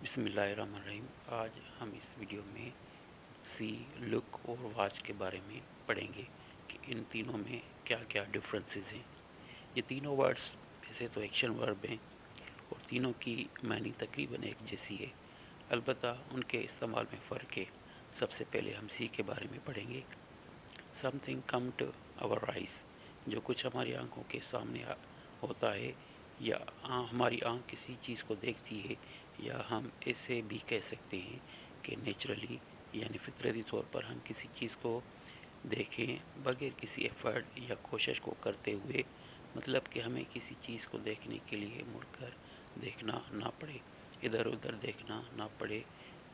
بسم اللہ الرحمن الرحیم۔ آج ہم اس ویڈیو میں سی، لک اور واچ کے بارے میں پڑھیں گے کہ ان تینوں میں کیا کیا ڈفرینسز ہیں۔ یہ تینوں ورڈز ویسے تو ایکشن ورب ہیں اور تینوں کی معنی تقریباً ایک جیسی ہے، البتہ ان کے استعمال میں فرق ہے۔ سب سے پہلے ہم سی کے بارے میں پڑھیں گے۔ Something come to our eyes, جو کچھ ہماری آنکھوں کے سامنے ہوتا ہے یا ہماری آنکھ کسی چیز کو دیکھتی ہے، یا ہم ایسے بھی کہہ سکتے ہیں کہ نیچرلی یعنی فطرتی طور پر ہم کسی چیز کو دیکھیں بغیر کسی ایفرٹ یا کوشش کو کرتے ہوئے، مطلب کہ ہمیں کسی چیز کو دیکھنے کے لیے مڑ کر دیکھنا نہ پڑے، ادھر ادھر دیکھنا نہ پڑے،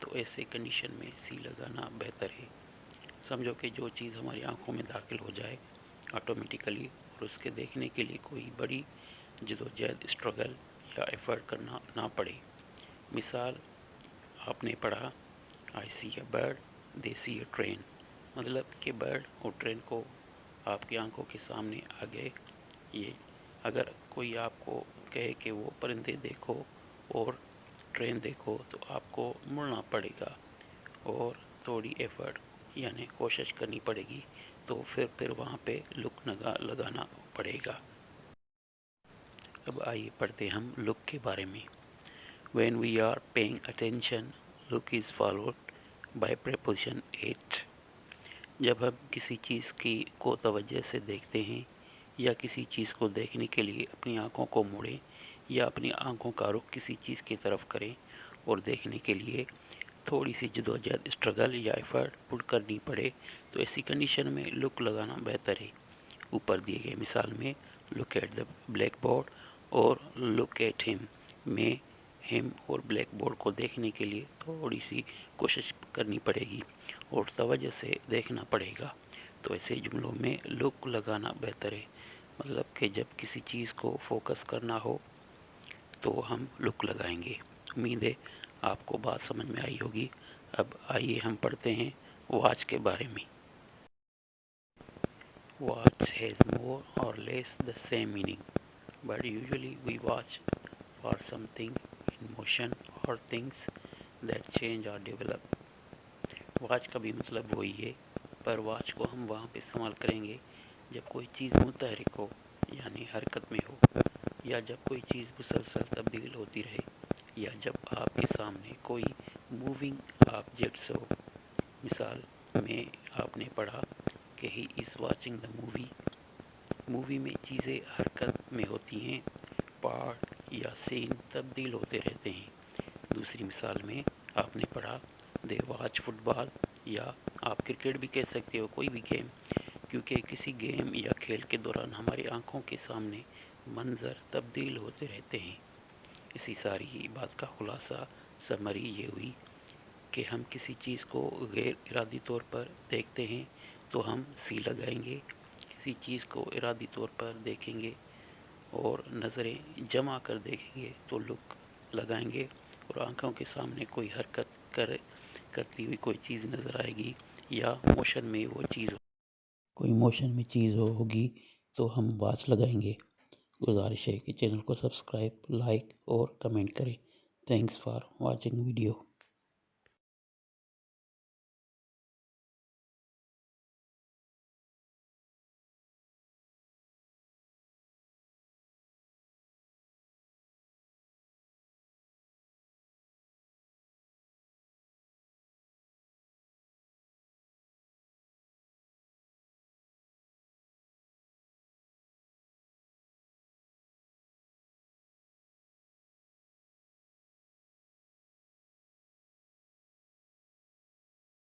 تو ایسے کنڈیشن میں سی لگانا بہتر ہے۔ سمجھو کہ جو چیز ہماری آنکھوں میں داخل ہو جائے آٹومیٹیکلی، اور اس کے دیکھنے کے لیے کوئی بڑی جدوجہد، اسٹرگل یا ایفرٹ کرنا نہ پڑے۔ مثال آپ نے پڑھا آئی سی a bird they C a train, مطلب کہ برڈ اور ٹرین کو آپ کی آنکھوں کے سامنے آ گئے۔ یہ اگر کوئی آپ کو کہے کہ وہ پرندے دیکھو اور ٹرین دیکھو تو آپ کو مڑنا پڑے گا اور تھوڑی ایفرٹ یعنی کوشش کرنی پڑے گی، تو پھر وہاں پہ لک لگانا پڑے گا۔ اب آئیے پڑھتے ہیں ہم لک کے بارے میں۔ When we are paying attention, look is followed by preposition at۔ جب ہم کسی چیز کو توجہ سے دیکھتے ہیں یا کسی چیز کو دیکھنے کے لیے اپنی آنکھوں کو موڑیں یا اپنی آنکھوں کا رخ کسی چیز کی طرف کریں اور دیکھنے کے لیے تھوڑی سی جدوجہد، اسٹرگل یا ایفرٹ پٹ کرنی پڑے، تو ایسی کنڈیشن میں لک لگانا بہتر ہے۔ اوپر دیے گئے مثال میں look at the black board اور لک ایٹ ہم میں ہم اور بلیک بورڈ کو دیکھنے کے لیے تھوڑی سی کوشش کرنی پڑے گی اور توجہ سے دیکھنا پڑے گا، تو ایسے جملوں میں لک لگانا بہتر ہے۔ مطلب کہ جب کسی چیز کو فوکس کرنا ہو تو ہم لک لگائیں گے۔ امید ہے آپ کو بات سمجھ میں آئی ہوگی۔ اب آئیے ہم پڑھتے ہیں واچ کے بارے میں۔ واچ ہیز مور اور لیس the same meaning, but usually we watch for something in motion or things that change or develop۔ Watch کا بھی مطلب وہی ہے، پر واچ کو ہم وہاں پہ استعمال کریں گے جب کوئی چیز متحرک ہو یعنی حرکت میں ہو، یا جب کوئی چیز مسلسل تبدیل ہوتی رہے، یا جب آپ کے سامنے کوئی موونگ آبجیکٹس ہو۔ مثال میں آپ نے پڑھا کہ he is watching the movie. Movie میں چیزیں حرکت میں ہوتی ہیں، پارٹ یا سین تبدیل ہوتے رہتے ہیں۔ دوسری مثال میں آپ نے پڑھا دے واچ فٹ بال، یا آپ کرکٹ بھی کہہ سکتے ہو، کوئی بھی گیم، کیونکہ کسی گیم یا کھیل کے دوران ہماری آنکھوں کے سامنے منظر تبدیل ہوتے رہتے ہیں۔ اسی ساری بات کا خلاصہ سمری یہ ہوئی کہ ہم کسی چیز کو غیر ارادی طور پر دیکھتے ہیں تو ہم سی لگائیں گے، کسی چیز کو ارادی طور پر دیکھیں گے اور نظریں جما کر دیکھیں گے تو لک لگائیں گے، اور آنکھوں کے سامنے کوئی حرکت کرتی ہوئی کوئی چیز نظر آئے گی یا موشن میں وہ چیز ہوگی تو ہم واچ لگائیں گے۔ گزارش ہے کہ چینل کو سبسکرائب، لائک اور کمنٹ کریں۔ Thanks for watching video.